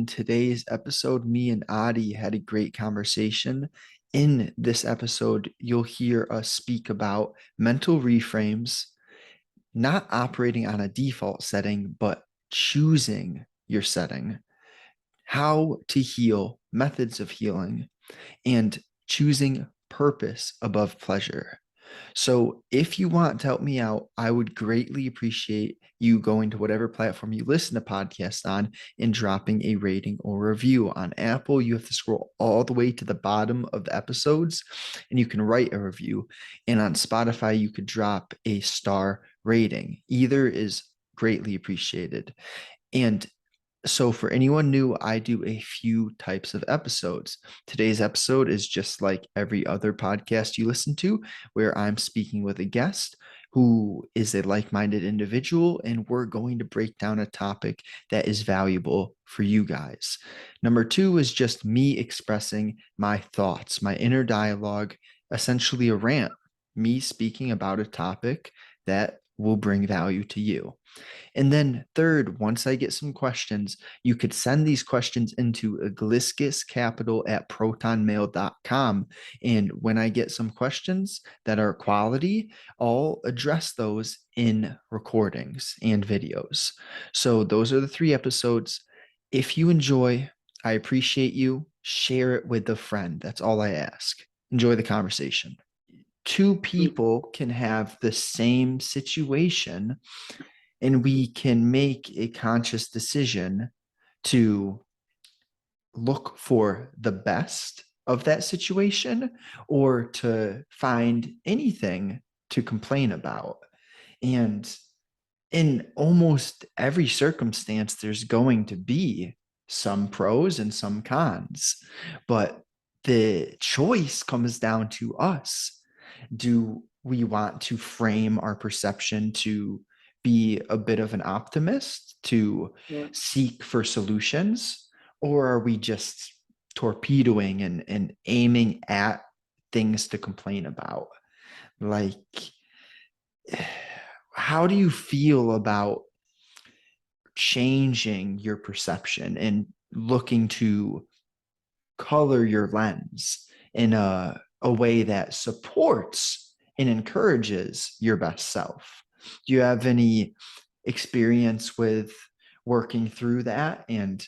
today's episode, me and Adi had a great conversation. In this episode, you'll hear us speak about mental reframes, not operating on a default setting, but choosing your setting, how to heal, methods of healing, and choosing purpose above pleasure. So if you want to help me out, I would greatly appreciate you going to whatever platform you listen to podcasts on and dropping a rating or review. On Apple, you have to scroll all the way to the bottom of the episodes and you can write a review. And on Spotify, you could drop a star rating. Either is greatly appreciated. And so, for anyone new, I do a few types of episodes. Today's episode is just like every other podcast you listen to, where I'm speaking with a guest who is a like minded individual, and we're going to break down a topic that is valuable for you guys. Number two is just me expressing my thoughts, my inner dialogue, essentially a rant, me speaking about a topic that will bring value to you. And then third, once I get some questions, you could send these questions into egliskiscapital@protonmail.com. And when I get some questions that are quality, I'll address those in recordings and videos. So those are the 3 episodes. If you enjoy, I appreciate you. Share it with a friend. That's all I ask. Enjoy the conversation. 2 people can have the same situation and we can make a conscious decision to look for the best of that situation or to find anything to complain about. And in almost every circumstance, there's going to be some pros and some cons, but the choice comes down to us. Do we want to frame our perception to be a bit of an optimist, to seek for solutions, or are we just torpedoing and aiming at things to complain about? Like, how do you feel about changing your perception and looking to color your lens in a way that supports and encourages your best self? Do you have any experience with working through that and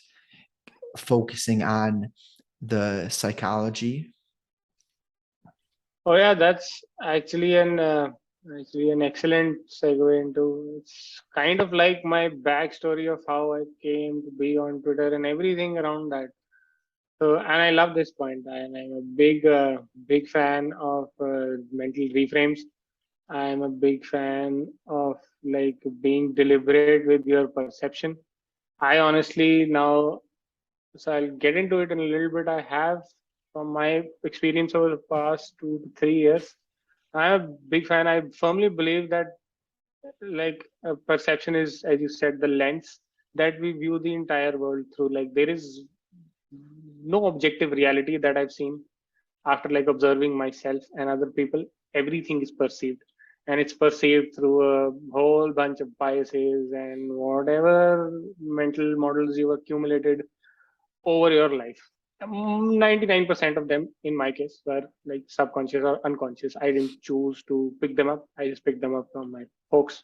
focusing on the psychology? Oh yeah, that's actually an excellent segue into. It's kind of like my backstory of how I came to be on Twitter and everything around that. So, and I love this point, and I'm a big fan of mental reframes. I'm a big fan of like being deliberate with your perception. I honestly now, so I'll get into it in a little bit. I have, from my experience over the past 2 to 3 years, I'm a big fan. I firmly believe that like perception is, as you said, the lens that we view the entire world through. Like there is no objective reality that I've seen after like observing myself and other people. Everything is perceived, and it's perceived through a whole bunch of biases and whatever mental models you've accumulated over your life. 99% of them, in my case, were like subconscious or unconscious. I didn't choose to pick them up. I just picked them up from my folks,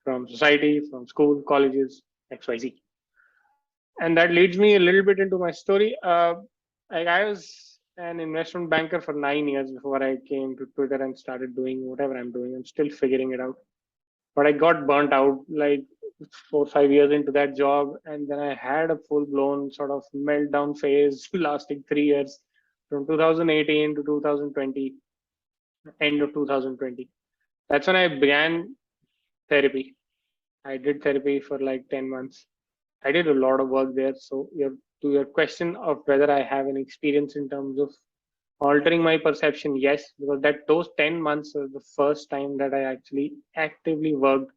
from society, from school, colleges, XYZ. And that leads me a little bit into my story. Like I was an investment banker for 9 years before I came to Twitter and started doing whatever I'm doing. I'm still figuring it out. But I got burnt out like 4 or 5 years into that job, and then I had a full-blown sort of meltdown phase lasting 3 years, from 2018 to 2020, end of 2020. That's when I began therapy. I did therapy for like 10 months. I did a lot of work there. So to your question of whether I have an experience in terms of altering my perception, yes, because that those 10 months was the first time that I actually actively worked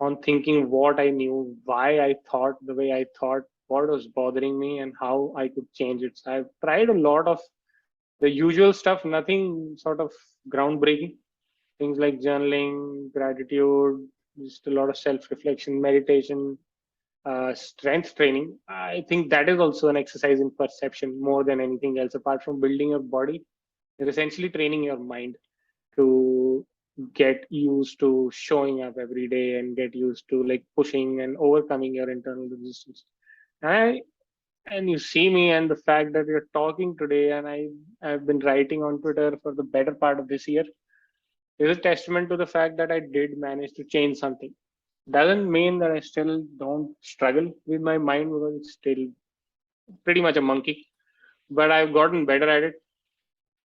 on thinking what I knew, why I thought the way I thought, what was bothering me, and how I could change it. So I've tried a lot of the usual stuff, nothing sort of groundbreaking. Things like journaling, gratitude, just a lot of self reflection, meditation, strength training. I think that is also an exercise in perception more than anything else. Apart from building your body, you're essentially training your mind to get used to showing up every day and get used to like pushing and overcoming your internal resistance. I and you see me and the fact that we're talking today and I've been writing on Twitter for the better part of this year is a testament to the fact that I did manage to change something. Doesn't mean that I still don't struggle with my mind because it's still pretty much a monkey, but I've gotten better at it.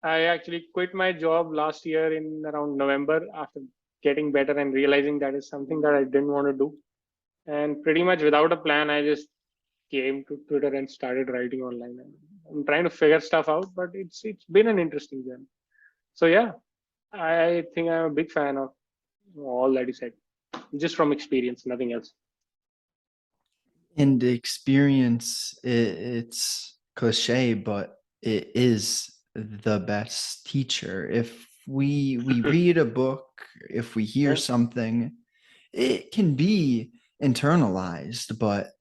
I actually quit my job last year in around November after getting better and realizing that is something that I didn't want to do. And pretty much without a plan, I just came to Twitter and started writing online. And I'm trying to figure stuff out, but it's been an interesting journey. So yeah, I think I'm a big fan of all that you said, just from experience, nothing else. And experience, it's cliche, but it is the best teacher. If we read a book, if we hear Yeah, something, it can be internalized, but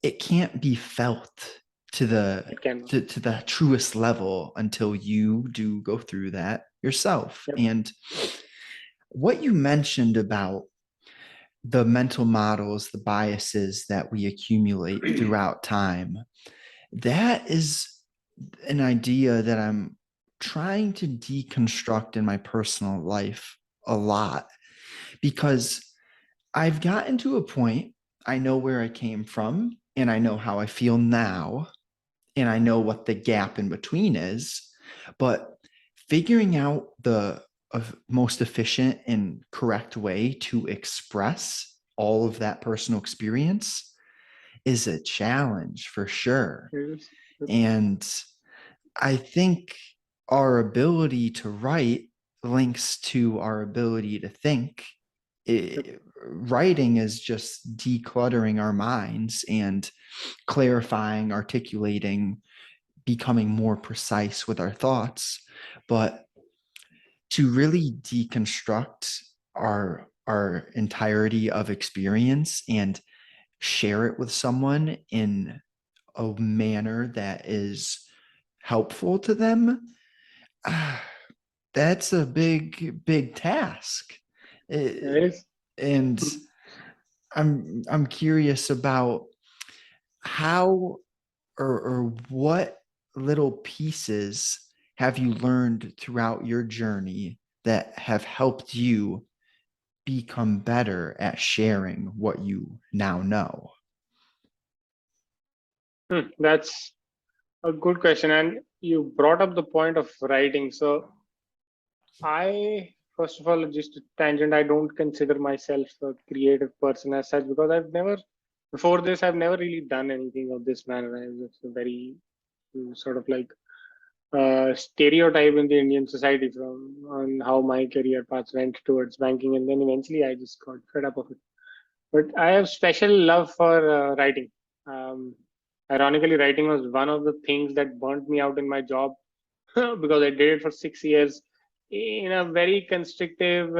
it can't be felt to the it can. to the truest level until you do go through that yourself. Yep. And what you mentioned about the mental models, the biases that we accumulate throughout time, that is an idea that I'm trying to deconstruct in my personal life a lot because I've gotten to a point, I know where I came from and I know how I feel now, and I know what the gap in between is, but figuring out the most efficient and correct way to express all of that personal experience is a challenge for sure. Yes. And I think our ability to write links to our ability to think. Yep. Writing is just decluttering our minds and clarifying, articulating, becoming more precise with our thoughts. But to really deconstruct our entirety of experience and share it with someone in a manner that is helpful to them, that's a big task. It is. And I'm curious about how or what little pieces have you learned throughout your journey that have helped you become better at sharing what you now know? That's a good question. And you brought up the point of writing. So first of all, just a tangent, I don't consider myself a creative person as such because before this, I've never really done anything of this manner. I was a very sort of like stereotype in the Indian society from on how my career paths went towards banking, and then eventually I just got fed up of it. But I have special love for writing. Um, Ironically, writing was one of the things that burnt me out in my job because I did it for 6 years in a very constrictive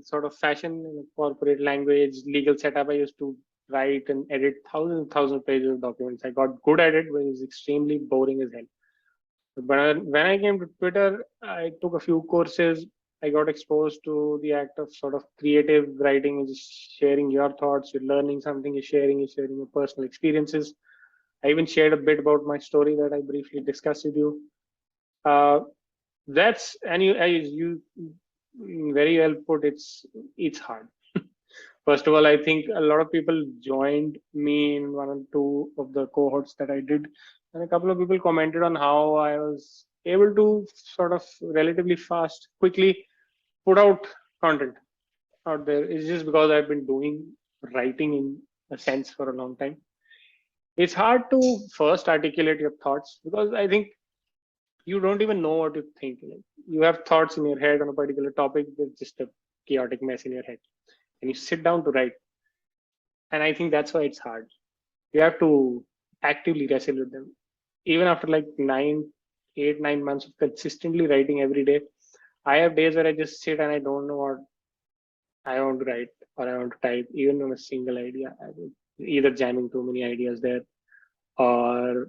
sort of fashion in a corporate language, legal setup. I used to write and edit thousands of pages of documents. I got good at it, but it was extremely boring as hell. But when I came to Twitter, I took a few courses. I got exposed to the act of sort of creative writing and just sharing your thoughts. You're learning something, you're sharing your personal experiences. I even shared a bit about my story that I briefly discussed with you. Uh, that's and you, as you very well put. It's hard. First of all, I think a lot of people joined me in one or two of the cohorts that I did, and a couple of people commented on how I was able to sort of relatively fast, quickly put out content out there. It's just because I've been doing writing in a sense for a long time. It's hard to first articulate your thoughts because I think you don't even know what you think. Like, you have thoughts in your head on a particular topic, there's just a chaotic mess in your head, and you sit down to write. And I think that's why it's hard. You have to actively wrestle with them. Even after like 9 months of consistently writing every day, I have days where I just sit and I don't know what I want to write or I want to type, even on a single idea. either jamming too many ideas there, or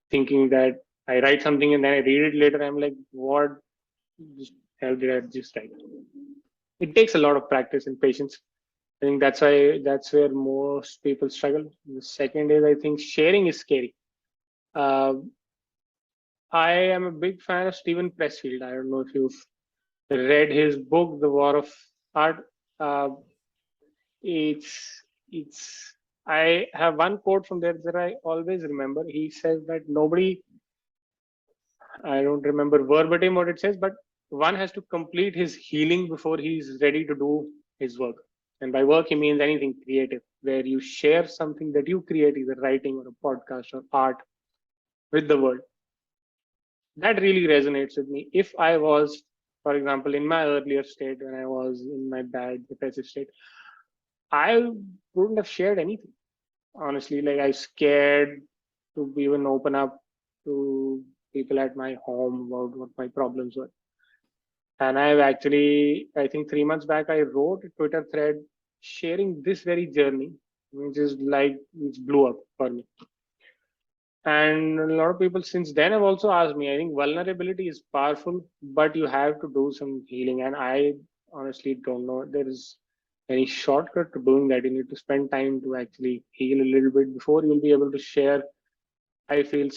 thinking that I write something and then I read it later. I'm like, what the hell did I just write? It takes a lot of practice and patience. I think that's where most people struggle. The second is, I think, sharing is scary. Uh, I am a big fan of Stephen Pressfield. I don't know if you've read his book, The War of Art. Uh, it's I have one quote from there that I always remember. He says that nobody, I don't remember verbatim what it says, but one has to complete his healing before he's ready to do his work. And by work, he means anything creative, where you share something that you create, either writing or a podcast or art, with the world. That really resonates with me. If I was, for example, in my earlier state, when I was in my bad depressive state, I wouldn't have shared anything. Honestly, like I scared to even open up to people at my home about what my problems were. And I've actually, I think 3 months back, I wrote a Twitter thread sharing this very journey, which blew up for me. And a lot of people since then have also asked me. I think vulnerability is powerful, but you have to do some healing. And I honestly don't know there is any shortcut to doing that. You need to spend time to actually heal a little bit before you'll be able to share, I feel,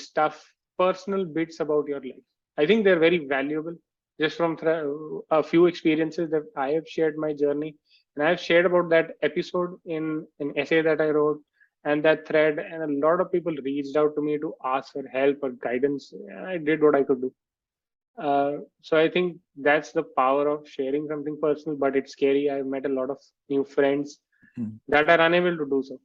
personal bits about your life. I think they're very valuable. Just from a few experiences that I have shared my journey, and I've shared about that episode in an essay that I wrote and that thread, and a lot of people reached out to me to ask for help or guidance. I did what I could do. So I think that's the power of sharing something personal, but it's scary. I've met a lot of new friends Mhm. that are unable to do so.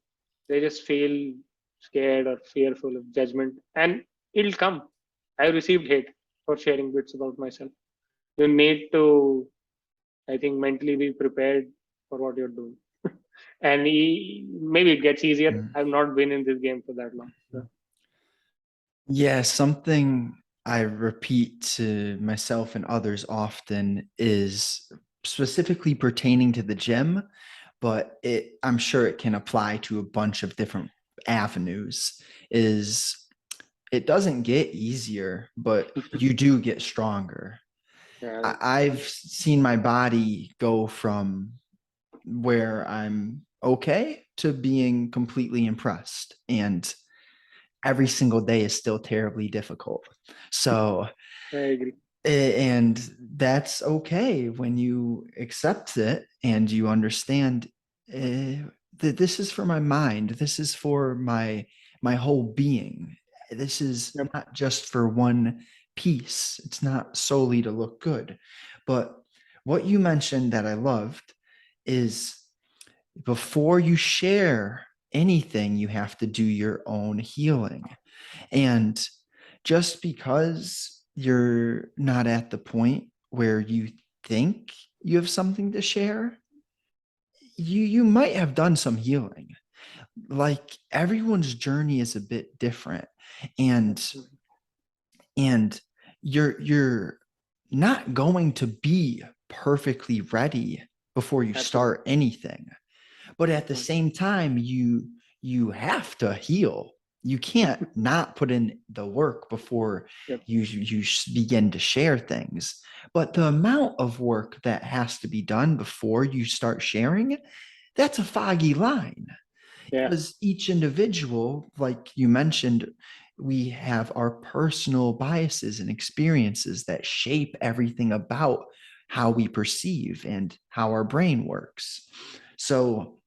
They just feel scared or fearful of judgment, and it'll come. I received hate for sharing bits about myself. You need to, I think, mentally be prepared for what you're doing. And maybe it gets easier. Mm. I've not been in this game for that long. So, Yeah, something I repeat to myself and others often is specifically pertaining to the gym, but I'm sure it can apply to a bunch of different avenues, is it doesn't get easier, but you do get stronger. yeah, I've seen my body go from where I'm okay to being completely impressed. And every single day is still terribly difficult. So, I agree. and that's okay when you accept it and you understand that this is for my mind. This is for my whole being. This is Yep. not just for one piece. It's not solely to look good. But what you mentioned that I loved is before you share anything, you have to do your own healing. And just because you're not at the point where you think you have something to share, you might have done some healing. Like everyone's journey is a bit different. And Absolutely. and you're not going to be perfectly ready before you Absolutely. start anything. But at Good the point. same time, you have to heal. You can't not put in the work before Yep. you begin to share things. But the amount of work that has to be done before you start sharing, that's a foggy line. Yeah. Because each individual, like you mentioned, we have our personal biases and experiences that shape everything about how we perceive and how our brain works. So,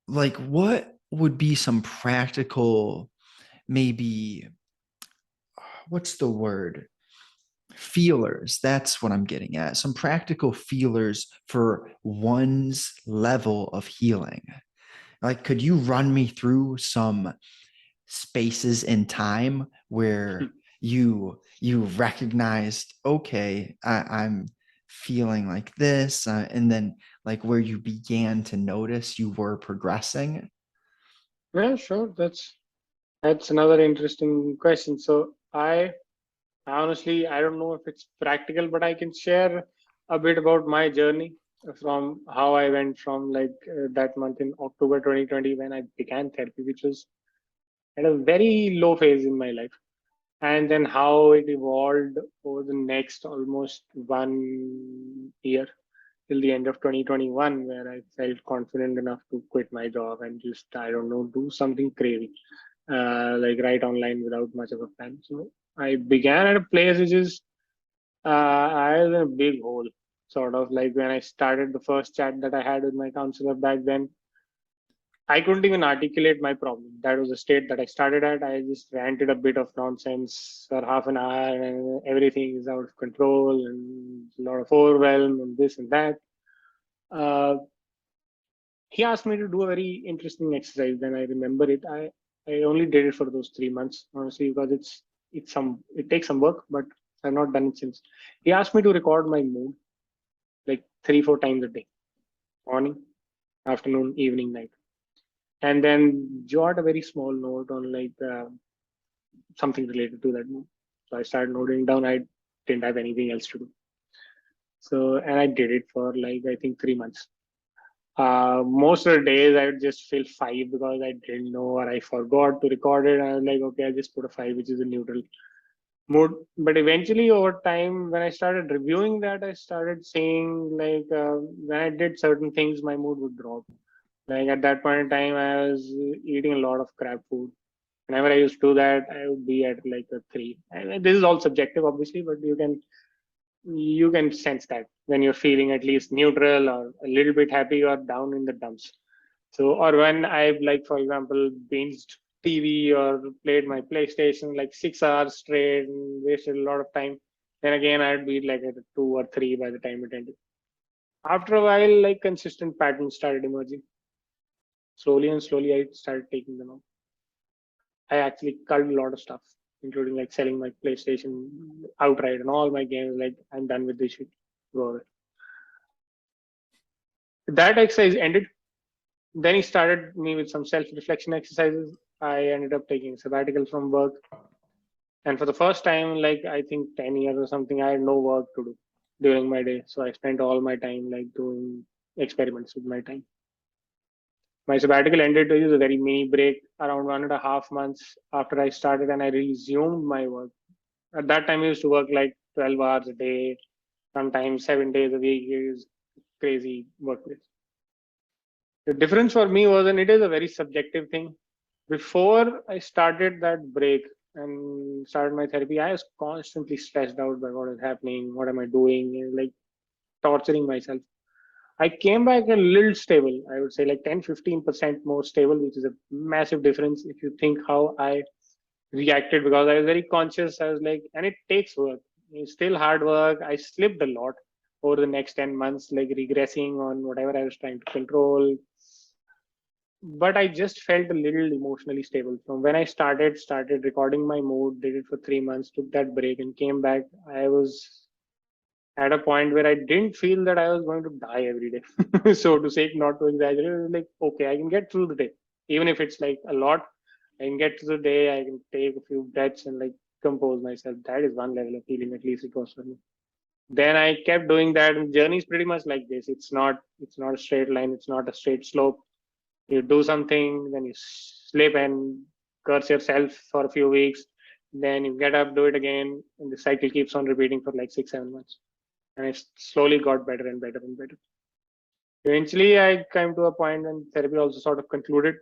like, what would be some practical, maybe, what's the word? Feelers. That's what I'm getting at. Some practical feelers for one's level of healing. Like, could you run me through some spaces in time where you recognized, okay, I'm feeling like this, and then like where you began to notice you were progressing? Yeah, sure. That's another interesting question. So honestly, I don't know if it's practical, but I can share a bit about my journey. from how I went from that month in October 2020 when I began therapy, which was at a very low phase in my life, and then how it evolved over the next almost 1 year till the end of 2021, where I felt confident enough to quit my job and just, I don't know, do something crazy, like write online without much of a plan. So I began at a place which is, I was in a big hole, sort of like when I started the first chat that I had with my counselor back then. I couldn't even articulate my problem. That was the state that I started at. I just ranted a bit of nonsense for half an hour, and everything is out of control, and a lot of overwhelm, and this and that. Uh, he asked me to do a very interesting exercise. Then I remember it. I only did it for those 3 months, honestly, because it takes some work, but I've not done it since. He asked me to record my mood like 3 4 times a day, morning, afternoon, evening, night, and then jot a very small note on something related to that mood. So I started noting down. I didn't have anything else to do. So, and I did it for I think 3 months. Most of the days I would just fill five because I didn't know or I forgot to record it. I was like, okay, I just put a five, which is a neutral mood. But eventually, over time, when I started reviewing that, I started seeing when I did certain things, my mood would drop. Like at that point in time, I was eating a lot of crap food. Whenever I used to do that, I would be at like a three. And this is all subjective, obviously, but you can sense that when you're feeling at least neutral or a little bit happy or down in the dumps. So, or when I've for example, binged TV or played my PlayStation like 6 hours straight and wasted a lot of time, then again I'd be like at a two or three by the time it ended. After a while, consistent patterns started emerging. Slowly and slowly, I started taking them out. I actually cut a lot of stuff, including selling my PlayStation outright and all my games. Like, I'm done with this shit. Go away. That exercise ended. Then he started me with some self-reflection exercises. I ended up taking sabbatical from work, and for the first time, I think 10 years or something, I had no work to do during my day. So I spent all my time doing experiments with my time. My sabbatical ended with a very mini break around 1.5 months after I started, and I resumed my work. At that time, I used to work like 12 hours a day, sometimes 7 days a week. It was crazy workplace. The difference for me was, and it is a very subjective thing. Before I started that break and started my therapy, I was constantly stressed out by what is happening, what am I doing, and torturing myself. I came back a little stable. I would say 10-15% more stable, which is a massive difference if you think how I reacted, because I was very conscious. I was and it takes work. It's still hard work. I slipped a lot over the next 10 months, regressing on whatever I was trying to control. But I just felt a little emotionally stable. From when I started recording my mood, did it for 3 months, took that break and came back. I was at a point where I didn't feel that I was going to die every day. So to say, not to exaggerate, it was okay, I can get through the day. Even if it's a lot, I can get through the day, I can take a few breaths and compose myself. That is one level of healing, at least it was for me. Then I kept doing that, and the journey is pretty much like this. It's not a straight line, it's not a straight slope. You do something, then you slip and curse yourself for a few weeks, then you get up, do it again, and the cycle keeps on repeating for 6 7 months. And it slowly got better and better and better. Eventually, I came to a point when therapy also sort of concluded.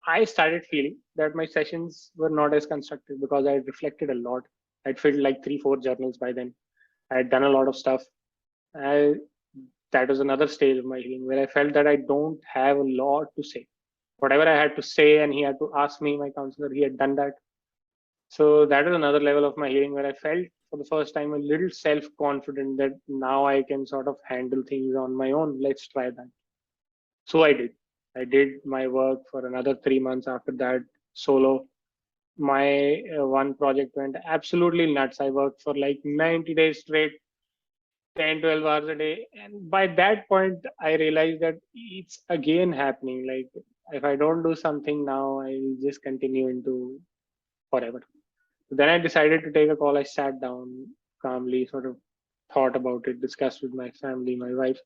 I started feeling that my sessions were not as constructive because I had reflected a lot. I'd filled 3 4 journals by then. I had done a lot of stuff. I, that was another stage of my healing where I felt that I don't have a lot to say. Whatever I had to say, and he had to ask me, my counselor, he had done that. So that is another level of my healing where I felt for the first time a little self-confident that now I can sort of handle things on my own. Let's try that. So I did. I did my work for another 3 months after that, solo. My one project went absolutely nuts. I worked for 90 days straight, 10, 12 hours a day. And by that point, I realized that it's again happening. If I don't do something now, I'll just continue into forever. Then I decided to take a call. I sat down calmly, sort of thought about it, discussed with my family, my wife,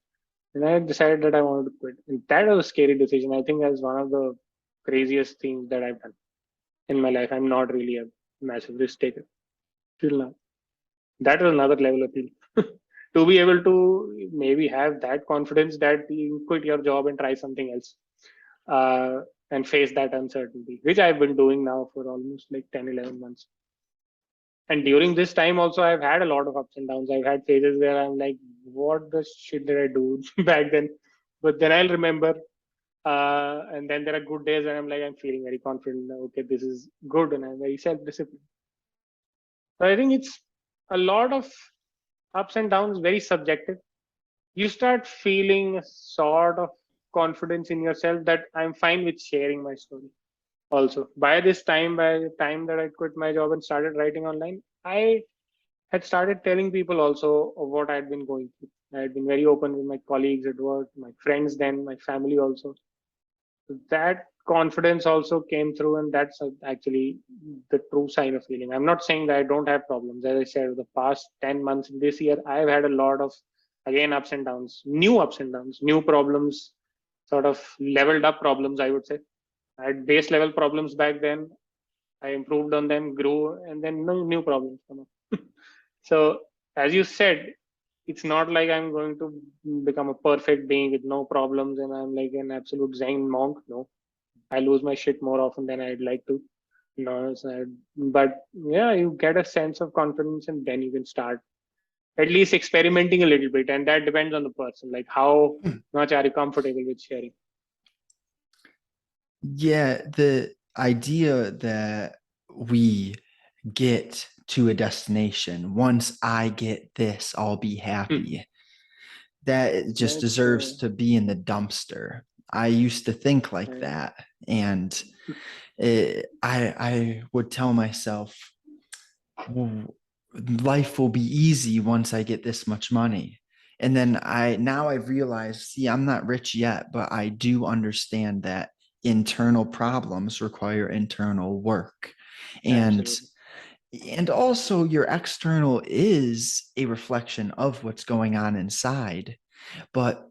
and I decided that I wanted to quit. And that was a scary decision. I think that's one of the craziest things that I've done in my life. I'm not really a massive risk taker till now. That was another level of feeling. To be able to maybe have that confidence that you quit your job and try something else, and face that uncertainty, which I've been doing now for almost like 10, 11 months. And during this time also, I've had a lot of ups and downs. I've had phases where I'm like, what the shit did I do back then? But then I'll remember, and then there are good days and I'm like, I'm feeling very confident. Okay, this is good, and I'm very self-disciplined. So I think it's a lot of ups and downs, very subjective. You start feeling a sort of confidence in yourself that I'm fine with sharing my story. Also, by the time that I quit my job and started writing online, I had started telling people also of what I had been going through. I had been very open with my colleagues at work, my friends, then my family also. So that confidence also came through, and that's actually the true sign of healing. I'm not saying that I don't have problems. As I said, the past 10 months this year, I've had a lot of, again, ups and downs, new problems, sort of leveled up problems, I would say. I had base level problems back then. I improved on them, grew, and then new problems come up. So, as you said, it's not like I'm going to become a perfect being with no problems and I'm like an absolute Zen monk. No, I lose my shit more often than I'd like to. No, but yeah, you get a sense of confidence and then you can start at least experimenting a little bit. And that depends on the person, like how much are you comfortable with sharing. Yeah, the idea that we get to a destination, once I get this, I'll be Hmm. happy. That just That's deserves to be in the dumpster. I used to think like uh, that, and I would tell myself, well, life will be easy once I get this much money. And then I realize, see, I'm not rich yet, but I do understand that internal problems require internal work. And absolutely. and also your external is a reflection of what's going on inside. But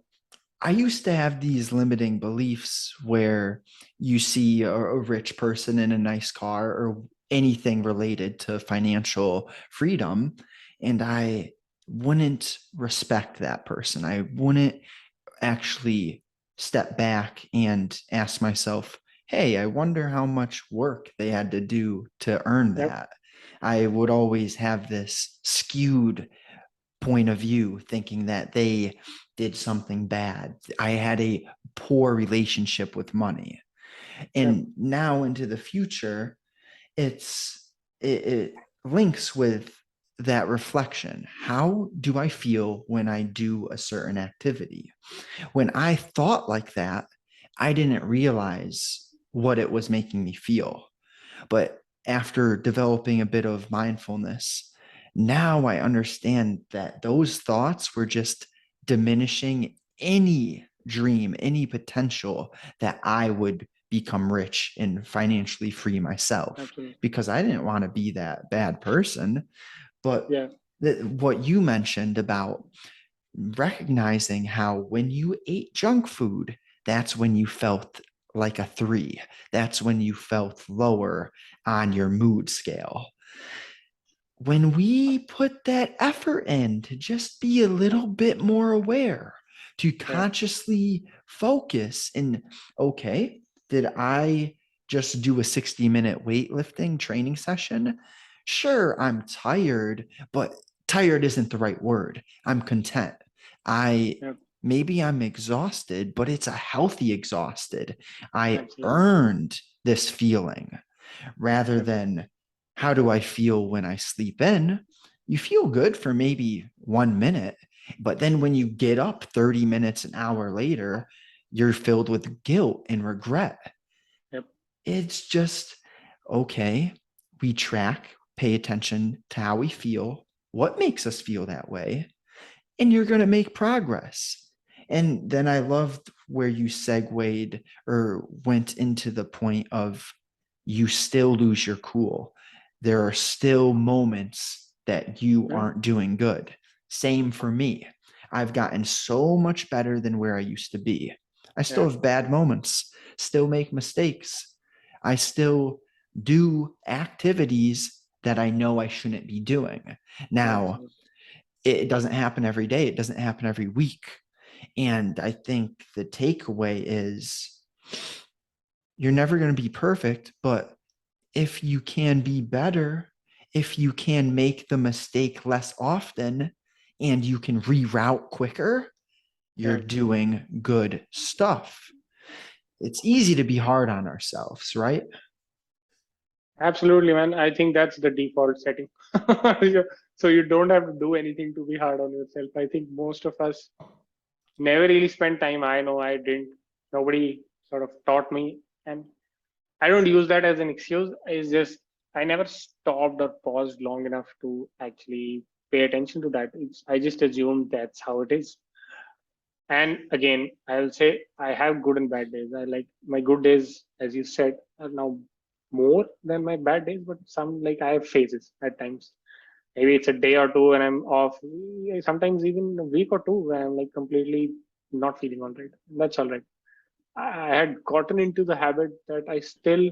I used to have these limiting beliefs where you see a rich person in a nice car or anything related to financial freedom, and I wouldn't respect that person. I wouldn't actually step back and ask myself, hey, I wonder how much work they had to do to earn Yep. that. I would always have this skewed point of view, thinking that they did something bad. I had a poor relationship with money. Yep. And now into the future, it links with that reflection. How do I feel when I do a certain activity? When I thought like that, I didn't realize what it was making me feel. But after developing a bit of mindfulness, now I understand that those thoughts were just diminishing any dream, any potential that I would become rich and financially free myself, Absolutely. because I didn't want to be that bad person. But Yeah. what you mentioned about recognizing how when you ate junk food, that's when you felt like a three. That's when you felt lower on your mood scale. When we put that effort in to just be a little bit more aware, to Yeah. consciously focus and, okay, did I just do a 60-minute weightlifting training session? Sure, I'm tired, but tired isn't the right word. I'm content. I Yep. maybe I'm exhausted, but it's a healthy exhausted. I Absolutely. earned this feeling rather Yep. than how do I feel when I sleep in? You feel good for maybe 1 minute, but then when you get up 30 minutes, an hour later, you're filled with guilt and regret. Yep. It's just okay. We track, pay attention to how we feel, what makes us feel that way, and you're going to make progress. And then I loved where you segued or went into the point of you still lose your cool. There are still moments that you Yeah. aren't doing good. Same for me. I've gotten so much better than where I used to be. I still Yeah, have bad moments, still make mistakes. I still do activities that I know I shouldn't be doing. Now, absolutely. it doesn't happen every day, it doesn't happen every week. And I think the takeaway is you're never going to be perfect, but if you can be better, if you can make the mistake less often and you can reroute quicker, you're Yeah, doing good stuff. It's easy to be hard on ourselves, right? absolutely, man. I think that's the default setting. So you don't have to do anything to be hard on yourself. I think most of us never really spent time. I know I didn't. Nobody sort of taught me, and I don't use that as an excuse. It's just I never stopped or paused long enough to actually pay attention to that. I just assumed that's how it is. And again, I will say I have good and bad days. I like my good days, as you said, are now more than my bad days, but some like I have phases at times. Maybe it's a day or two and I'm off. Sometimes even a week or two when I'm like completely not feeling all right. That's all right. I had gotten into the habit that I still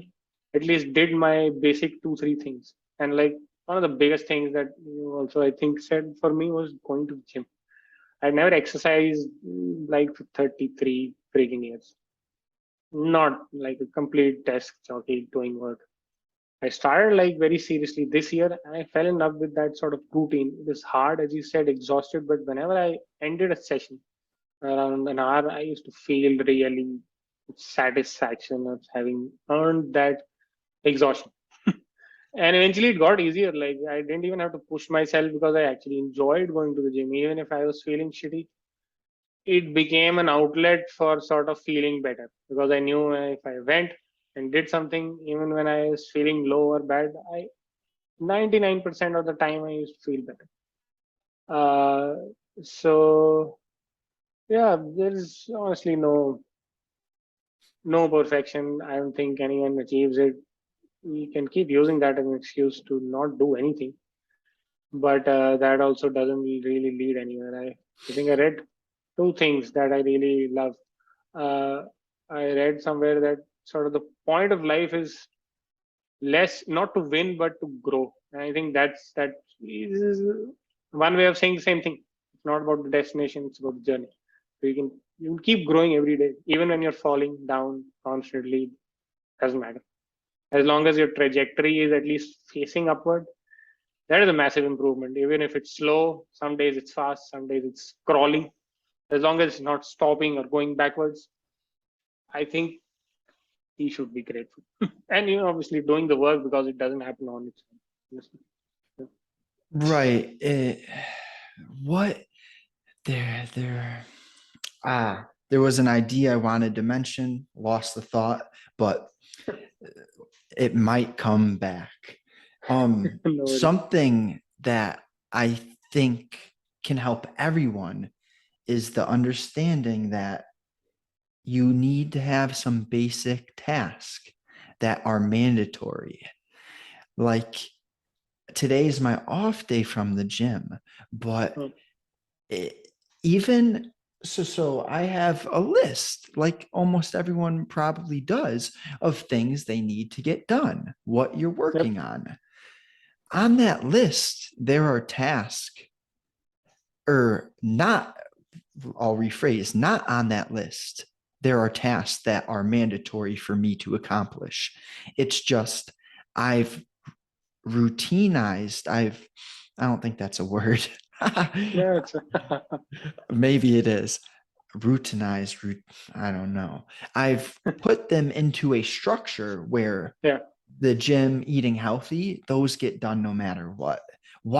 at least did my basic two, three things. And like one of the biggest things that you also I think said for me was going to the gym. I never exercised like for 33 freaking years. Not like a complete desk jockey doing work. I started like very seriously this year and I fell in love with that sort of routine. It was hard, as you said, exhausted, but whenever I ended a session around an hour, I used to feel really satisfaction of having earned that exhaustion. And eventually it got easier. Like I didn't even have to push myself because I actually enjoyed going to the gym. Even if I was feeling shitty, it became an outlet for sort of feeling better because I knew if I went and did something, even when I was feeling low or bad, I 99% of the time I used to feel better. Uh, so yeah, there's honestly no perfection. I don't think anyone achieves it. We can keep using that as an excuse to not do anything, but that also doesn't really lead anywhere. I think I read two things that I really love. Uh, I read somewhere that sort of the point of life is less not to win but to grow. And I think that is one way of saying the same thing. It's not about the destination; it's about the journey. So you can keep growing every day, even when you're falling down constantly. Doesn't matter as long as your trajectory is at least facing upward. That is a massive improvement. Even if it's slow, some days it's fast, some days it's crawling. As long as it's not stopping or going backwards, I think he should be grateful. And obviously doing the work because it doesn't happen on its own. Yeah. Right. What there there was an idea I wanted to mention, lost the thought, but it might come back. No worries. Something that I think can help everyone is the understanding that you need to have some basic tasks that are mandatory. Like today is my off day from the gym, but Hmm. it, even so I have a list like almost everyone probably does of things they need to get done, what you're Yep. working on that list there are tasks or not. I'll rephrase, not on that list there are tasks that are mandatory for me to accomplish. It's just I've routinized, I don't think that's a word. Yeah. It's Maybe it is routinized. I don't know. I've put them into a structure where yeah. the gym, eating healthy, those get done no matter what.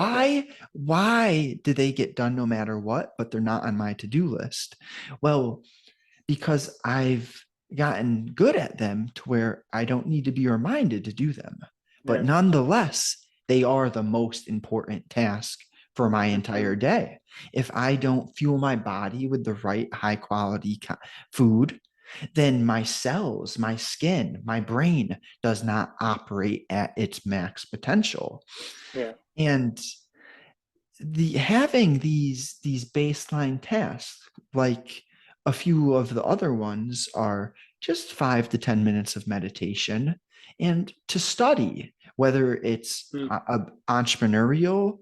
Yeah. Why do they get done no matter what, but they're not on my to-do list? Well, because I've gotten good at them to where I don't need to be reminded to do them. But Yeah. nonetheless, they are the most important task for my entire Absolutely. day. If I don't fuel my body with the right high quality food, then my cells, my skin, my brain does not operate at its max potential. Yeah. And having these baseline tasks, like a few of the other ones, are just 5 to 10 minutes of meditation and to study, whether it's Hmm. a entrepreneurial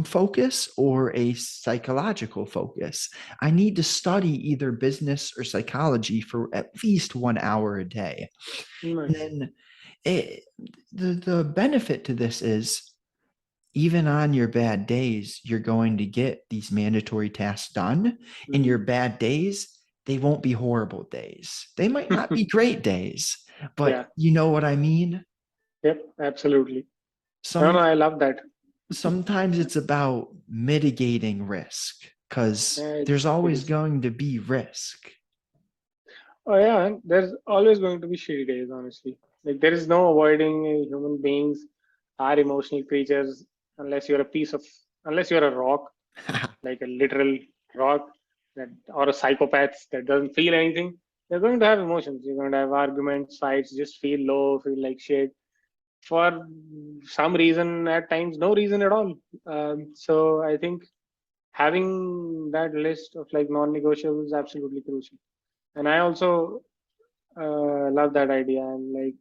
focus or a psychological focus. I need to study either business or psychology for at least 1 hour a day. And Nice. then it, the benefit to this is even on your bad days, you're going to get these mandatory tasks done. In your Hmm. bad days, they won't be horrible days. They might not be great days, Yeah. but you know what I mean? Yep. Absolutely. No, no, Some I love that. sometimes it's about mitigating risk because there's It always is. going to be risk. Oh yeah, there's always going to be shitty days, honestly. Like there is no avoiding human beings are emotional creatures unless you're a piece of unless you're a rock, like a literal rock that or a psychopath that doesn't feel anything. You're going to have emotions. You're going to have arguments, fights, just feel low, feel like shit. For some reason, at times, no reason at all. So I think having that list of like non-negotiables is absolutely crucial. And I also love that idea. And like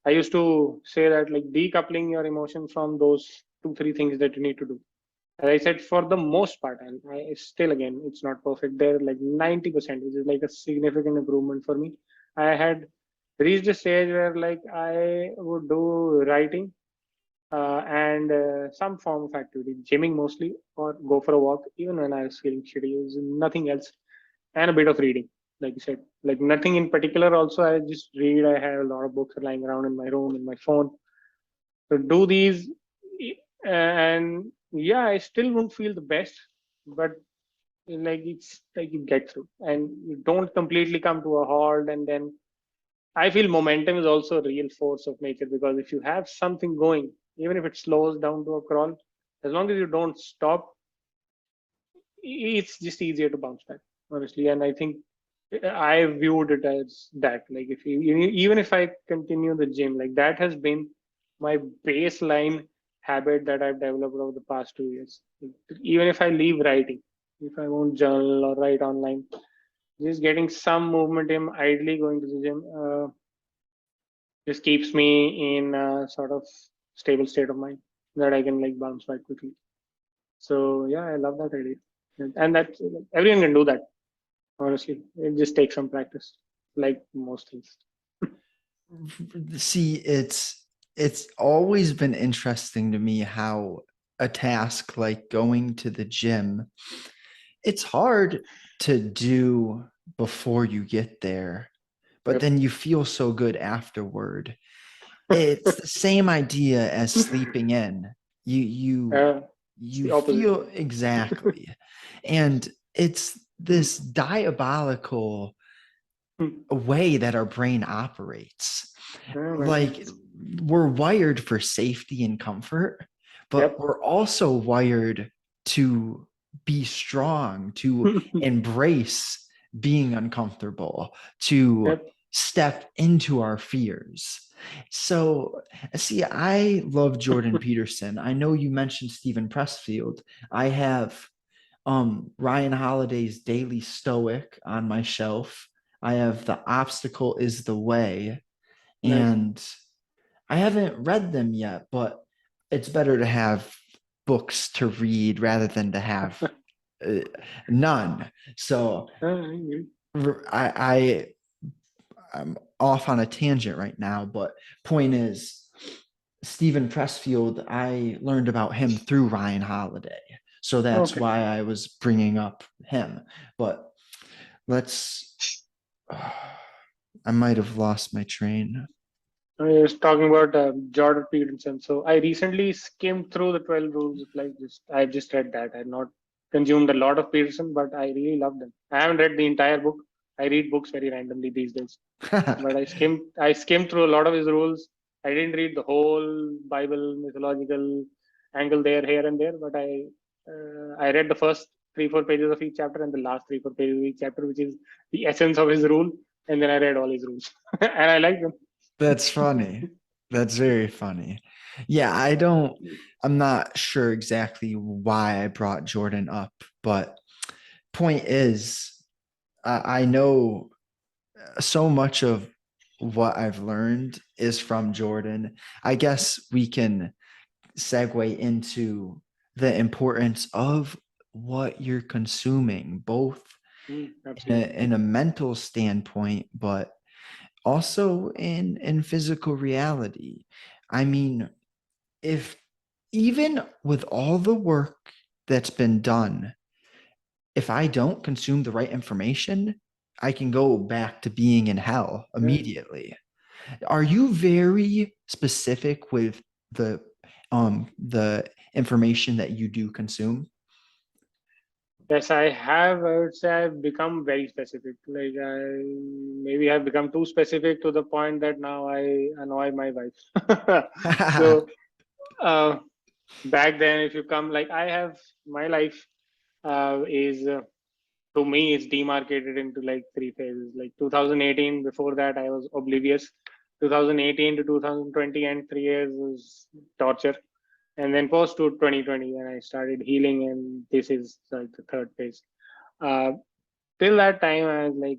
I used to say that like decoupling your emotion from those two, three things that you need to do. As I said, for the most part, and I still again, it's not perfect. There, like 90%, which is like a significant improvement for me. I had reached a stage where like I would do writing and some form of activity, gymming mostly, or go for a walk, even when I was feeling shitty. It was nothing else, and a bit of reading, like you said, like nothing in particular. Also, I just read. I have a lot of books lying around in my room, in my phone. So do these, and yeah, I still won't feel the best, but like it's like you get through, and you don't completely come to a halt, and then I feel momentum is also a real force of nature because if you have something going, even if it slows down to a crawl, as long as you don't stop, it's just easier to bounce back, honestly. And I think I viewed it as that. Like if even if I continue the gym, like that has been my baseline habit that I've developed over the past 2 years. Even if I leave writing, if I won't journal or write online, just getting some movement in, idly going to the gym, just keeps me in a sort of stable state of mind that I can like bounce back quickly. So yeah, I love that idea, and that everyone can do that. Honestly, it just takes some practice, like most things. See, it's always been interesting to me how a task like going to the gym, it's hard to do before you get there, but Yep. then you feel so good afterward. It's the same idea as sleeping in. You you It's the you opposite. feel exactly. And it's this diabolical way that our brain operates. Yeah, man. Like we're wired for safety and comfort, but Yep. we're also wired to be strong, to embrace being uncomfortable, to Yep. step into our fears. So, see, I love Jordan Peterson. I know you mentioned Stephen Pressfield. I have Ryan Holiday's Daily Stoic on my shelf. I have The Obstacle is the Way, Nice. and I haven't read them yet, but it's better to have books to read rather than to have uh, none. So I agree. I I'm off on a tangent right now, but point is, Stephen Pressfield, I learned about him through Ryan Holiday. So that's Okay. why I was bringing up him. But let's, I might have lost my train. I was talking about Jordan Peterson. So I recently skimmed through the 12 rules of life. I just read that. I've not consumed a lot of Peterson, but I really loved them. I haven't read the entire book. I read books very randomly these days. But I skimmed through a lot of his rules. I didn't read the whole Bible mythological angle there, here and there, but I read the first 3 4 pages of each chapter and the last 3 4 pages of each chapter, which is the essence of his rule. And then I read all his rules, and I like them. That's funny. That's very funny. Yeah, I'm not sure exactly why I brought Jordan up, but point is, I know so much of what I've learned is from Jordan. I guess we can segue into the importance of what you're consuming, both Absolutely. in a mental standpoint, but also in physical reality. I mean, if even with all the work that's been done, if I don't consume the right information, I can go back to being in hell Yeah. immediately. Are you very specific with the information that you do consume? Yes, I have. I would say I've become very specific. Like I maybe have become too specific to the point that now I annoy my wife. So uh, back then, if you come, like I have my life is to me it's demarcated into like three phases. Like 2018, before that I was oblivious. 2018 to 2020 and 3 years was torture. And then post to 2020 when I started healing, and this is like the third phase. Uh, till that time I was like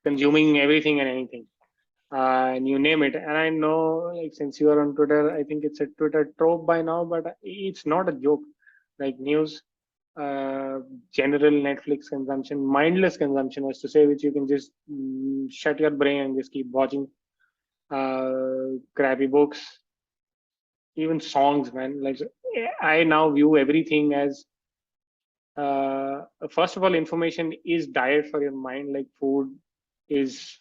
consuming everything and anything, and you name it. And I know, like, since you are on Twitter, I think it's a Twitter trope by now, but it's not a joke. Like news, uh, general Netflix consumption, mindless consumption, as to say, which you can just shut your brain and just keep watching. Crappy books, even songs, man. Like I now view everything as first of all, information is diet for your mind. Like food is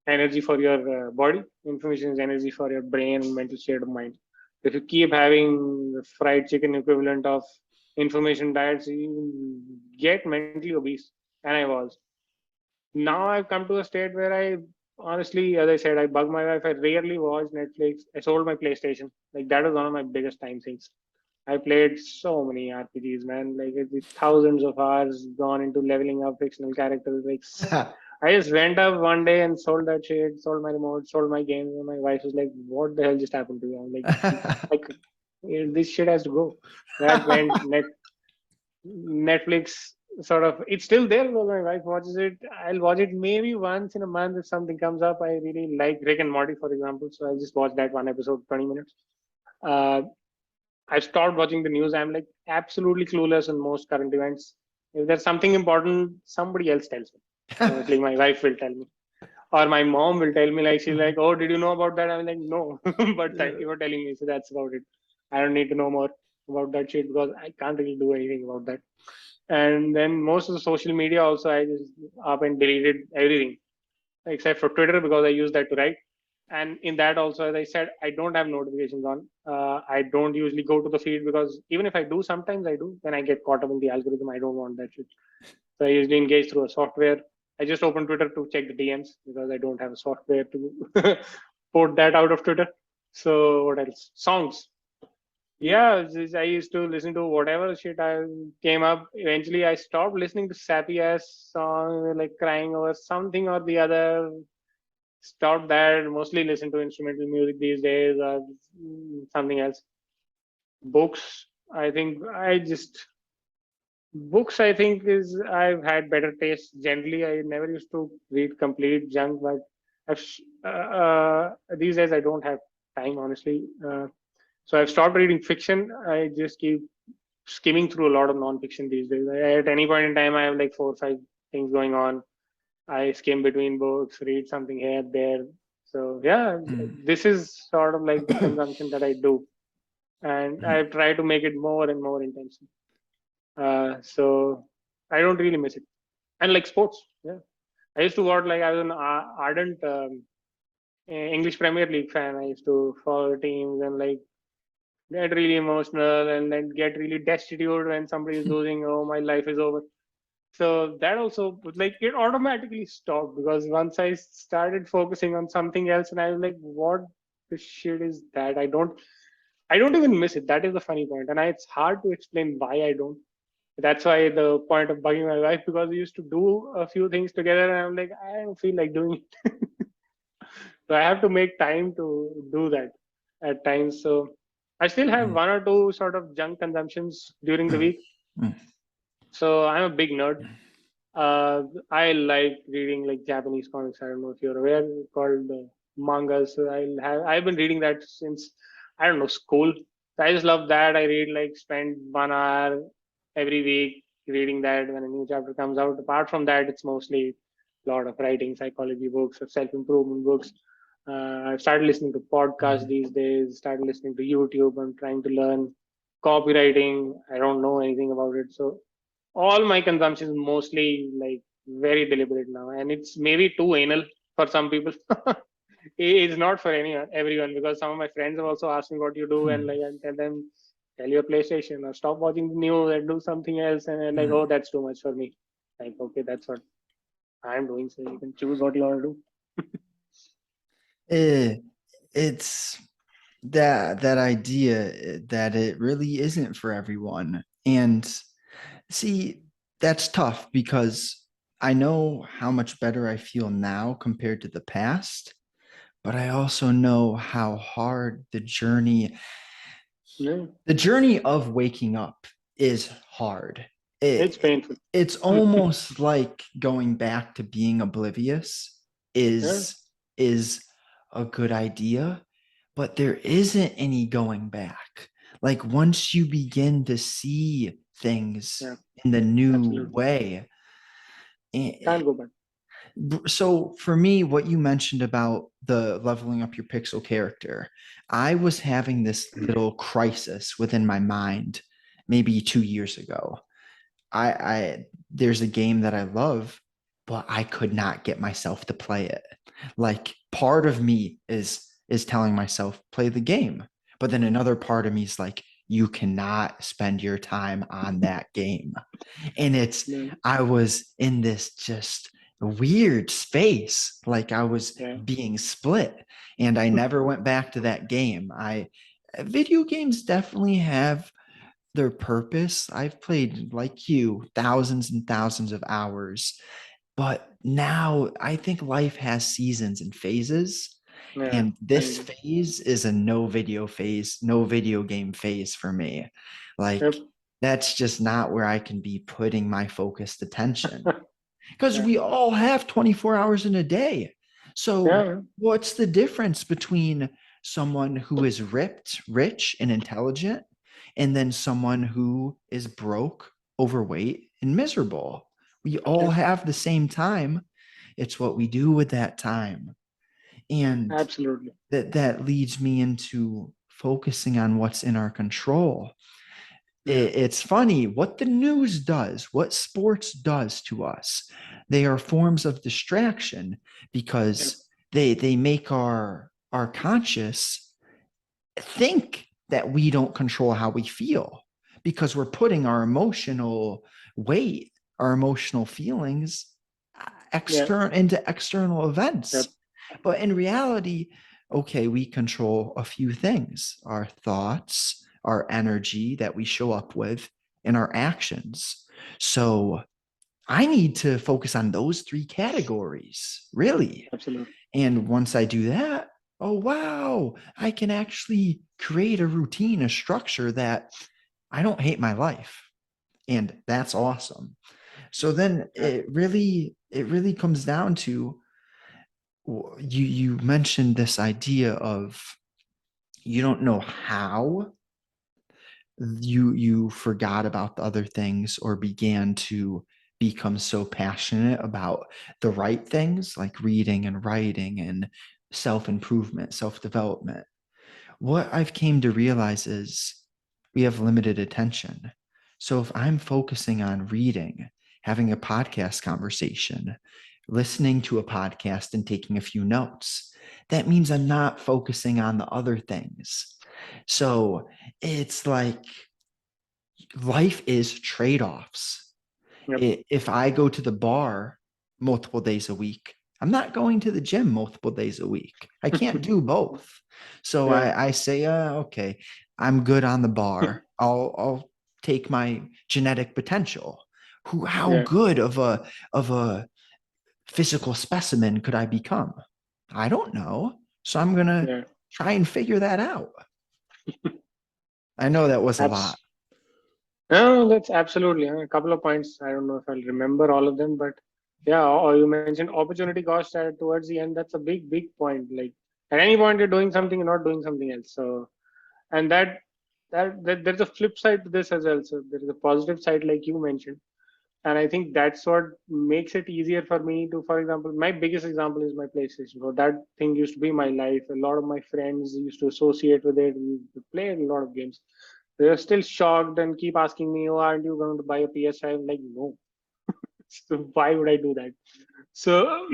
energy for your body. Information is energy for your brain and mental state of mind. If you keep having the fried chicken equivalent of information diets, you get mentally obese. And I was. Now I've come to a state where I honestly, as I said, I bug my wife. I rarely watch Netflix. I sold my PlayStation. Like that was one of my biggest time sinks. I played so many RPGs, man. Like it's thousands of hours gone into leveling up fictional characters. Like I just went up one day and sold that shit, sold my remote, sold my games, and my wife was like, "What the hell just happened to you?" I'm like this shit has to go. That went Netflix sort of. It's still there because my wife watches it. I'll watch it maybe once in a month if something comes up. I really like Rick and Morty, for example, so I'll just watch that one episode, 20 minutes. Uh, I've stopped watching the news. I'm like absolutely clueless on most current events. If there's something important, somebody else tells me. Mostly my wife will tell me. Or my mom will tell me, like, she's like, "Oh, did you know about that?" I'm like, "No." But thank you for telling me. So that's about it. I don't need to know more about that shit because I can't really do anything about that. And then most of the social media also, I just up and deleted everything except for Twitter because I use that to write. And in that also, as I said, I don't have notifications on. I don't usually go to the feed because even if I do, sometimes I do. When I get caught up in the algorithm, I don't want that shit. So I usually engage through a software. I just open Twitter to check the DMs because I don't have a software to port that out of Twitter. So what else? Songs. Yeah, I used to listen to whatever shit I came up. Eventually, I stopped listening to sappy ass songs like crying over something or the other. Stopped that. Mostly listen to instrumental music these days or something else. Books. I think I just books. I think is I've had better taste generally. I never used to read complete junk, but these days I don't have time honestly. So I've stopped reading fiction. I just keep skimming through a lot of non-fiction these days. At any point in time, I have like 4 or 5 things going on. I skim between books, read something here, there. So yeah, this is sort of like the consumption that I do, and I try to make it more and more intentional. So I don't really miss it. And like sports, yeah, I used to watch, like I was an ardent English Premier League fan. I used to follow teams and like get really emotional and then get really destitute when somebody is losing. Oh, my life is over. So that also, like, it automatically stopped because once I started focusing on something else, and I was like, what the shit is that? I don't even miss it. That is the funny point. And it's hard to explain why I don't. That's why the point of bugging my wife, because we used to do a few things together and I'm like, I don't feel like doing it. So I have to make time to do that at times. So I still have Mm, one or two sort of junk consumptions during the week. mm, So I'm a big nerd. Uh, I like reading like Japanese comics. I don't know if you're aware, called mangas. So I've been reading that since I don't know school. So I just love that. I read like spend 1 hour every week reading that when a new chapter comes out. Apart from that, it's mostly a lot of writing, psychology books, or self improvement books. I've started listening to podcasts mm. these days. Started listening to YouTube. I'm trying to learn copywriting. I don't know anything about it, so all my consumption is mostly like very deliberate now, and it's maybe too anal for some people. It's not for anyone, everyone, because some of my friends have also asked me what you do, and like I tell them, tell your PlayStation or stop watching the news and do something else, and they're like, oh, that's too much for me. Like, okay, that's what I'm doing, so you can choose what you want to do. Eh, it's that idea that it really isn't for everyone. And see, that's tough because I know how much better I feel now compared to the past, but I also know how hard Yeah, the journey of waking up is hard. it's It, painful. it's almost like going back to being oblivious Yeah, is a good idea, but there isn't any going back. Like once you begin to see things yeah, in the new absolutely. way, Can't go back. so for me, what you mentioned about the leveling up your pixel character, I was having this little crisis within my mind maybe 2 years ago. I there's a game that I love, but I could not get myself to play it. Like part of me is telling myself play the game, but then another part of me is like you cannot spend your time on that game. And Yeah, I was in this just weird space, like I was yeah, being split, and I never went back to that game. I Video games definitely have their purpose. I've played like you thousands and thousands of hours, but now I think life has seasons and phases. yeah. And I this agree. phase is a no video phase, no video game phase for me. Like, Yep. that's just not where I can be putting my focused attention because Yeah, we all have 24 hours in a day. So, yeah, what's the difference between someone who is ripped, rich, and intelligent, and then someone who is broke, overweight, and miserable? We all yeah. have the same time. It's what we do with that time. And Absolutely. that leads me into focusing on what's in our control. Yeah. It's funny what the news does, what sports does to us. They are forms of distraction Yep. because they make our conscious think that we don't control how we feel because we're putting our emotional weight, our emotional feelings Yeah. into external Yep. events. But in reality, okay, we control a few things: our thoughts, our energy that we show up with, and our actions. So I need to focus on those three categories, really. Absolutely. And once I do that, oh, wow, I can actually create a routine, a structure that I don't hate my life. And that's awesome. So then Yeah. it really comes down to you mentioned this idea of you don't know how you forgot about the other things or began to become so passionate about the right things like reading and writing and self-improvement, self-development. What I've came to realize is we have limited attention. So if I'm focusing on reading, having a podcast conversation, listening to a podcast and taking a few notes, that means I'm not focusing on the other things. So it's like life is trade-offs. Yep. If I go to the bar multiple days a week, I'm not going to the gym multiple days a week. I can't do both. So Yeah. I say, okay, I'm good on the bar. I'll take my genetic potential. How Yeah. good of a physical specimen could I become? I don't know. So I'm gonna Yeah. try and figure that out. I know that was a lot. Abs- no, that's absolutely a couple of points. I don't know if I'll remember all of them, but yeah, or you mentioned opportunity cost towards the end. That's a big point. Like at any point you're doing something, you're not doing something else. So, and that there's a flip side to this as well. So there is a positive side, like you mentioned, and I think that's what makes it easier for me to, for example, my biggest example is my PlayStation. So that thing used to be my life. A lot of my friends used to associate with it. We used to play a lot of games. They're still shocked and keep asking me, "Oh, aren't you going to buy a PS5?" I'm like, no. So why would I do that? So,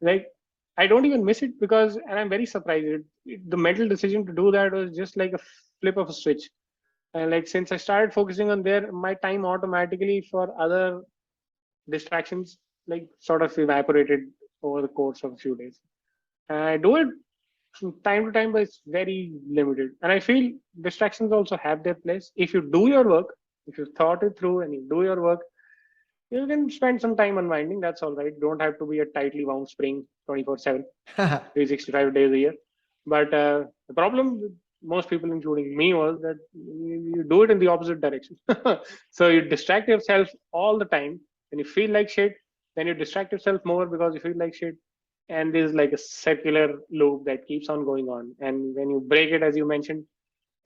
like, I don't even miss it because, and I'm very surprised. The mental decision to do that was just like a flip of a switch. And like, since I started focusing on there, my time automatically for other distractions like sort of evaporated over the course of a few days. And I do it from time to time, but it's very limited. And I feel distractions also have their place. If you do your work, if you thought it through and you do your work, you can spend some time unwinding. That's all right. Don't have to be a tightly wound spring 24/7, 365 days a year. But the problem with most people, including me, was that you do it in the opposite direction. So you distract yourself all the time. When you feel like shit, then you distract yourself more because you feel like shit. And there's like a circular loop that keeps on going on. And when you break it, as you mentioned,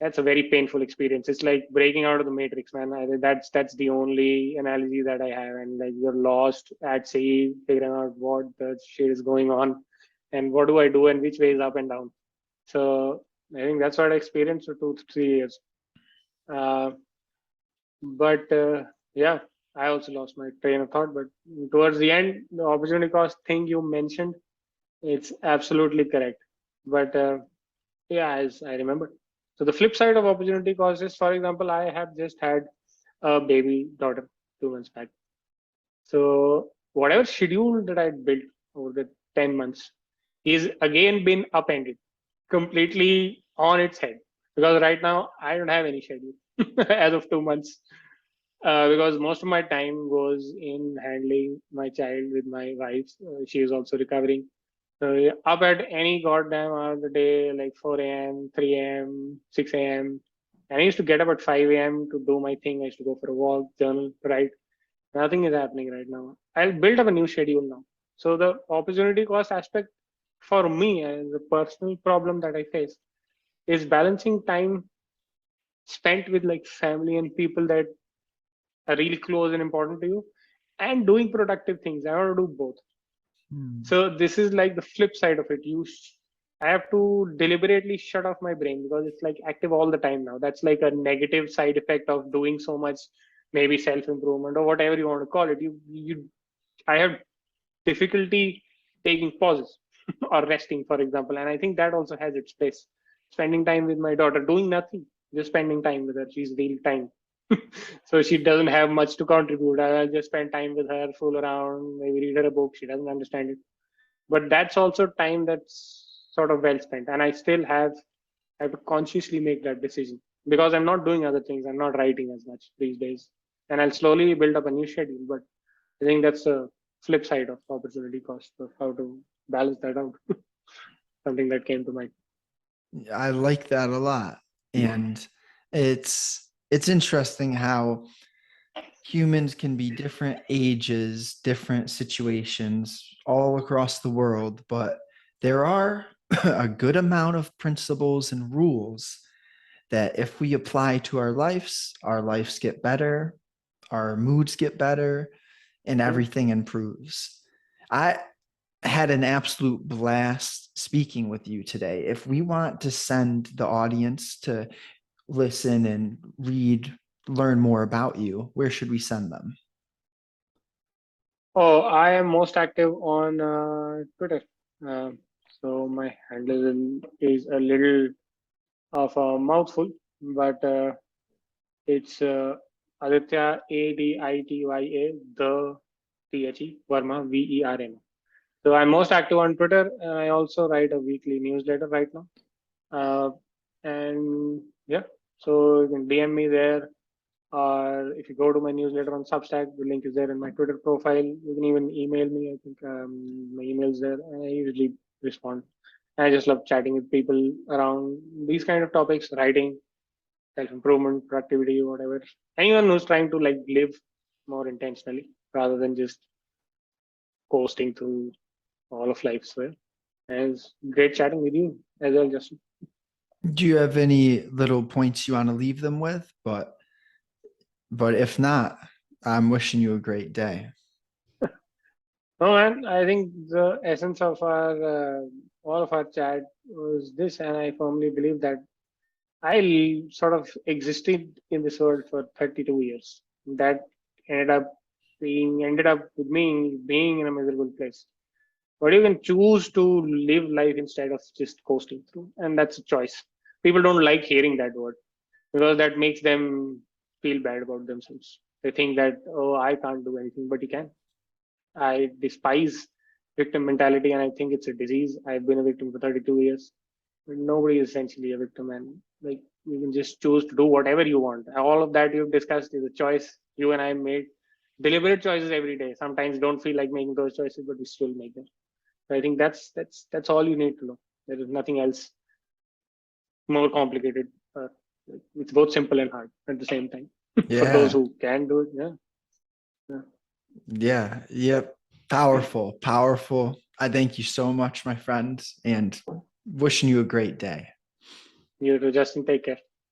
that's a very painful experience. It's like breaking out of the matrix, man. That's the only analogy that I have. And like you're lost at sea, figuring out what the shit is going on, and what do I do, and which way is up and down. So I think that's what I experienced for 2 to 3 years. Uh, but yeah, I also lost my train of thought. But towards the end, the opportunity cost thing you mentioned, it's absolutely correct. But yeah, as I remember. So the flip side of opportunity cost is, for example, I have just had a baby daughter 2 months back. So whatever schedule that I built over the 10 months is again been upended completely on its head. Because right now I don't have any schedule as of 2 months. Because most of my time goes in handling my child with my wife. She is also recovering. So yeah, up at any goddamn hour of the day, like 4 a.m., 3 a.m., 6 a.m. And I used to get up at 5 a.m. to do my thing. I used to go for a walk, journal, write. Nothing is happening right now. I'll build up a new schedule now. So the opportunity cost aspect for me as a personal problem that I face is balancing time spent with like family and people that are really close and important to you and doing productive things. I want to do both. Hmm. So this is like the flip side of it. I have to deliberately shut off my brain because it's like active all the time now. That's like a negative side effect of doing so much, maybe self improvement or whatever you want to call it. I have difficulty taking pauses or resting, for example, and I think that also has its place. Spending time with my daughter, doing nothing, just spending time with her. She's real time. So she doesn't have much to contribute. I'll just spend time with her, fool around, maybe read her a book. She doesn't understand it, but that's also time that's sort of well spent. And I still have to consciously make that decision because I'm not doing other things. I'm not writing as much these days, and I'll slowly build up a new schedule. But I think that's a flip side of opportunity cost of how to balance that out. Something that came to mind. I like that a lot. And it's interesting how humans can be different ages, different situations all across the world, but there are a good amount of principles and rules that if we apply to our lives get better, our moods get better, and Mhm. everything improves. I had an absolute blast speaking with you today. If we want to send the audience to listen and read, learn more about you, where should we send them? Oh, I am most active on Twitter. Uh, so my handle is a little of a mouthful, but it's Aditya Adytya, the Verma Verma. So I'm most active on Twitter, and I also write a weekly newsletter right now. Uh, and yeah, so you can DM me there, or if you go to my newsletter on Substack, the link is there in my Twitter profile. You can even email me. I think my email's there, and I usually respond. I just love chatting with people around these kind of topics, writing, self-improvement, productivity, whatever. Anyone who's trying to like live more intentionally rather than just coasting through all of life. So and it's great chatting with you as well, Justin. Do you have any little points you want to leave them with? But if not, I'm wishing you a great day. No, man, I think the essence of our all of our chat was this, and I firmly believe that I sort of existed in this world for 32 years. That ended up ended up with me being in a miserable place. But you can choose to live life instead of just coasting through, and that's a choice. People don't like hearing that word because that makes them feel bad about themselves. They think that, oh, I can't do anything, but you can. I despise victim mentality, and I think it's a disease. I've been a victim for 32 years. Nobody is essentially a victim, and like you can just choose to do whatever you want. All of that you've discussed is a choice you and I made. Deliberate choices every day. Sometimes don't feel like making those choices, but we still make them. So I think that's all you need to know. There is nothing else more complicated. It's both simple and hard at the same time. For those Yeah. who can do it, yeah. Yeah. Yeah. Yep. Powerful. Powerful. I thank you so much, my friend, and wishing you a great day. You too, Justin. Take care.